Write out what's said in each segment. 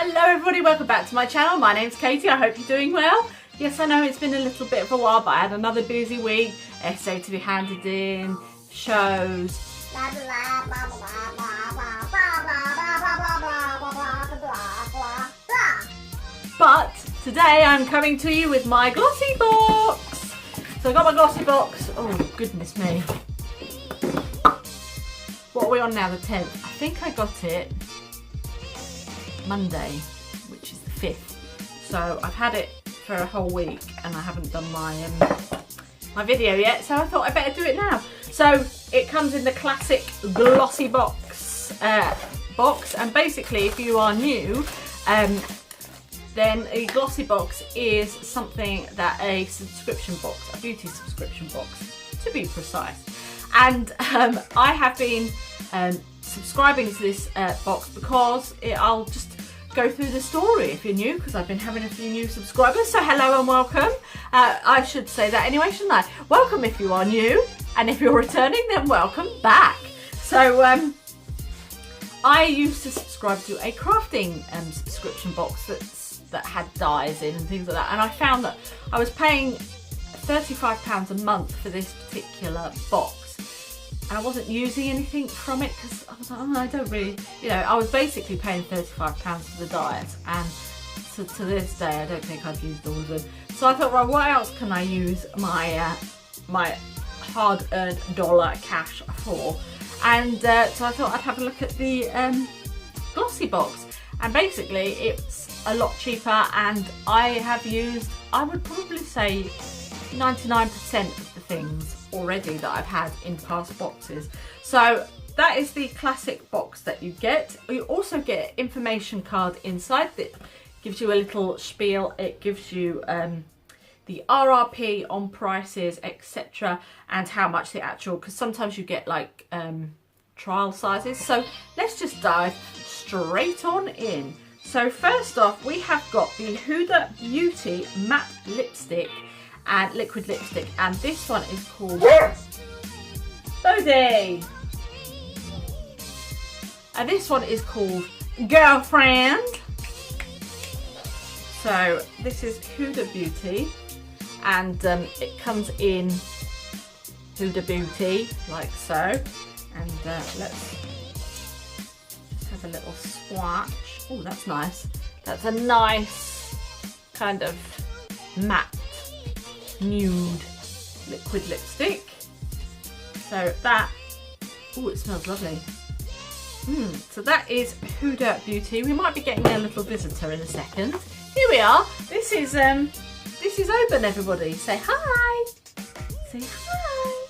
Hello everybody, welcome back to my channel. My name's Katie, I hope you're doing well. Yes, I know it's been a little bit of a while, but I had another busy week. Essay to be handed in, shows. But today I'm coming to you with my Glossy box. So I got my Glossy box. Oh goodness me. What are we on now, the 10th? I think I got it Monday, which is the 5th. So I've had it for a whole week and I haven't done my my video yet, so I thought I better do it now. So it comes in the classic Glossy box, and basically if you are new, then a Glossy box is something that a subscription box, a beauty subscription box to be precise. And I have been subscribing to this box because I'll just go through the story if you're new, because I've been having a few new subscribers. So hello and welcome. I should say that anyway, shouldn't I? Welcome if you are new, and if you're returning, then welcome back. So I used to subscribe to a crafting subscription box that had dies in and things like that, and I found that I was paying £35 a month for this particular box. I wasn't using anything from it because I was like, oh, I don't really, I was basically paying £35 for the diet, and to this day I don't think I've used all of them. So I thought, well, what else can I use my my hard-earned dollar cash for? And so I thought I'd have a look at the Glossy box, and basically it's a lot cheaper, and I have used, I would probably say 99% of the things already that I've had in past boxes. So that is the classic box that you get. You also get an information card inside that gives you a little spiel. It gives you the RRP on prices, etc., and how much the actual, because sometimes you get like trial sizes. So let's just dive straight on in. So first off, we have got the Huda Beauty matte lipstick and liquid lipstick, and this one is called Bodhi, and this one is called Girlfriend. So this is Huda Beauty, and it comes in Huda Beauty like so, and let's just have a little swatch. Oh, that's nice. That's a nice kind of matte nude liquid lipstick. So that, oh, it smells lovely. So that is Huda Beauty. We might be getting a little visitor in a second. Here we are. This is open, everybody. Say hi. Say hi.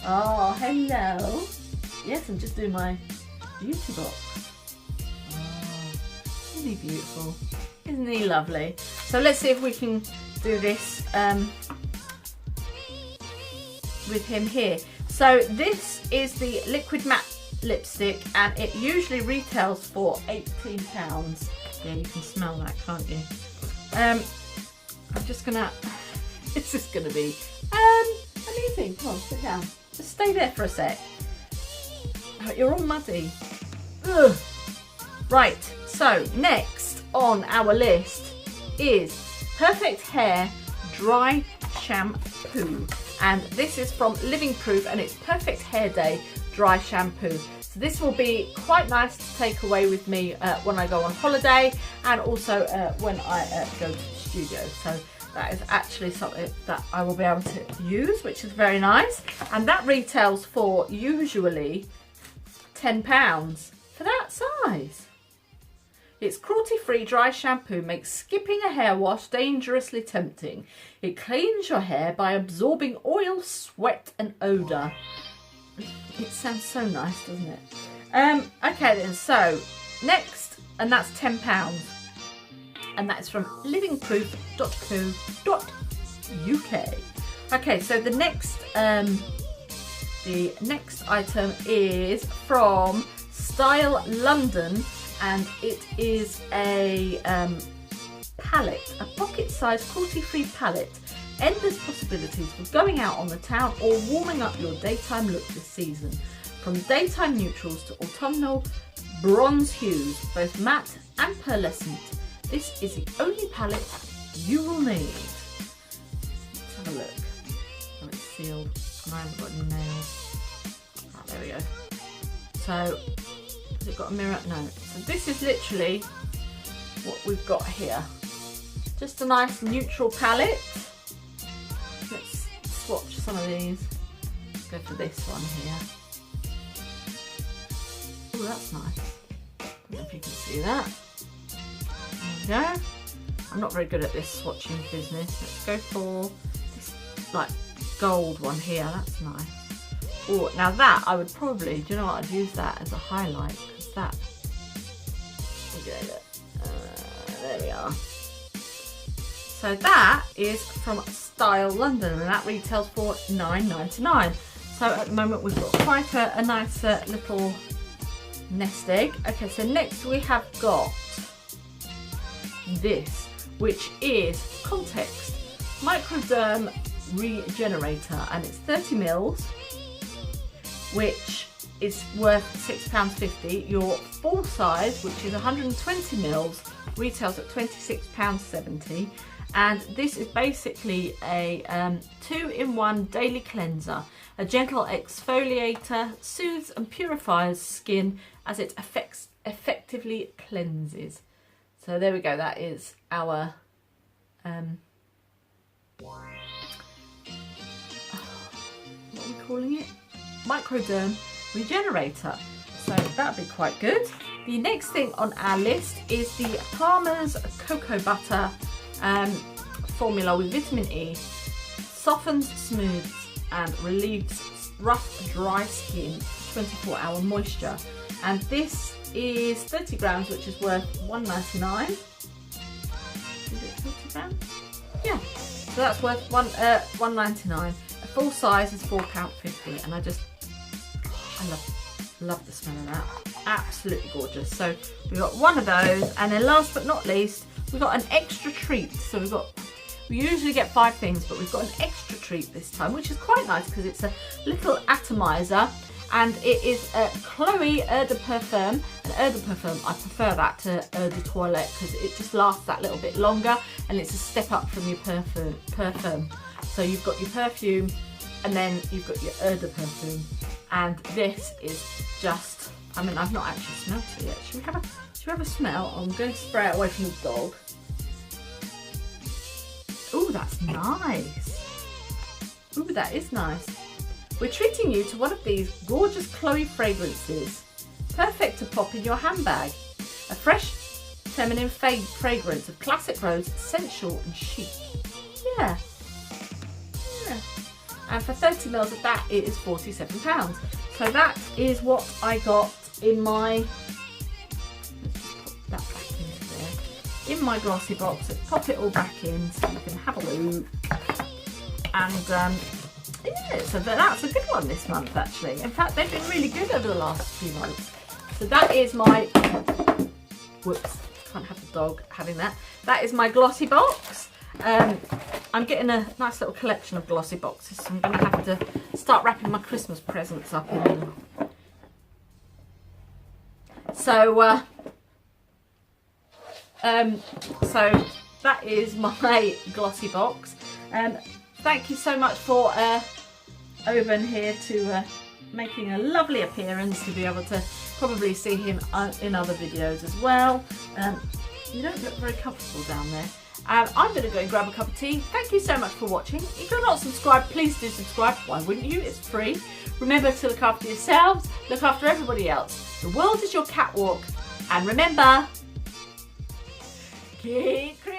Oh, hello. Yes, I'm just doing my beauty box. Oh, isn't he beautiful? Isn't he lovely? So let's see if we can do this with him here. So this is the liquid matte lipstick, and it usually retails for £18. Yeah, you can smell that, can't you? I'm just gonna, this is gonna be amazing. Come on, sit down. Just stay there for a sec. Oh, you're all muddy. Ugh. Right, so next on our list is Perfect Hair Dry Shampoo, and this is from Living Proof, and it's Perfect Hair Day Dry Shampoo. So this will be quite nice to take away with me when I go on holiday, and also when I go to the studio. So that is actually something that I will be able to use, which is very nice, and that retails for usually £10 for that size. Its cruelty-free dry shampoo makes skipping a hair wash dangerously tempting. It cleans your hair by absorbing oil, sweat and odour. It sounds so nice, doesn't it? Okay then, so next, and that's £10. And that's from livingproof.co.uk. Okay, so the next item is from Style London, and it is a palette, a pocket-sized cruelty-free palette. Endless possibilities for going out on the town or warming up your daytime look this season. From daytime neutrals to autumnal bronze hues, both matte and pearlescent, this is the only palette you will need. Let's have a look. Oh, it's sealed and I haven't got any nails. Oh, there we go. So, has it got a mirror? No. So this is literally what we've got here. Just a nice neutral palette. Let's swatch some of these. Let's go for this one here. Oh, that's nice. I don't know if you can see that. There we go. I'm not very good at this swatching business. Let's go for this like gold one here. That's nice. Oh, now that I would probably, do you know what? I'd use that as a highlight because that. There we are. So that is from Style London and that retails for £9.99. So at the moment we've got quite a nice little nest egg. Okay, so next we have got this, which is Context Microderm Regenerator, and it's 30 mils, which is worth £6.50. Your full size, which is 120 mils, retails at £26.70. And this is basically a 2-in-1 daily cleanser, a gentle exfoliator, soothes and purifies skin as it effectively cleanses. So there we go, that is our what are we calling it? Microderm Regenerator. So that'd be quite good. The next thing on our list is the Palmer's Cocoa Butter formula with vitamin E. Softens, smooths and relieves rough, dry skin, 24-hour moisture. And this is 30 grams, which is worth £1.99. Is it 30 grams? Yeah. So that's worth £1.99. A full size is £4.50, and I love the smell of that. Absolutely gorgeous. So we've got one of those, and then last but not least, we've got an extra treat. So we usually get 5 things, but we've got an extra treat this time, which is quite nice because it's a little atomizer, and it is a Chloe Eau de Parfum. And Eau de Parfum, I prefer that to Eau de Toilette because it just lasts that little bit longer, and it's a step up from your perfume. So you've got your perfume, and then you've got your Eau de Parfum, and this is just, I mean, I've not actually smelled it yet. Should we have a smell? I'm going to spray it away from the dog. Ooh, that's nice. Ooh, that is nice. We're treating you to one of these gorgeous Chloe fragrances. Perfect to pop in your handbag. A fresh, feminine fragrance of classic rose, sensual and chic. Yeah. And for 30 mils of that, it is £47. So that is what I got in my, let's just put that back into there, in my Glossy box. Let's pop it all back in so you can have a look. And yeah, so that's a good one this month actually. In fact, they've been really good over the last few months. So that is my, whoops, can't have the dog having that. That is my Glossy box. I'm getting a nice little collection of Glossy boxes, so I'm going to have to start wrapping my Christmas presents up in them. So, so that is my Glossy box. Thank you so much for Owen here to making a lovely appearance, to be able to probably see him in other videos as well. You don't look very comfortable down there. I'm going to go and grab a cup of tea. Thank you so much for watching. If you're not subscribed, please do subscribe. Why wouldn't you? It's free. Remember to look after yourselves, look after everybody else. The world is your catwalk. And remember, keep creating.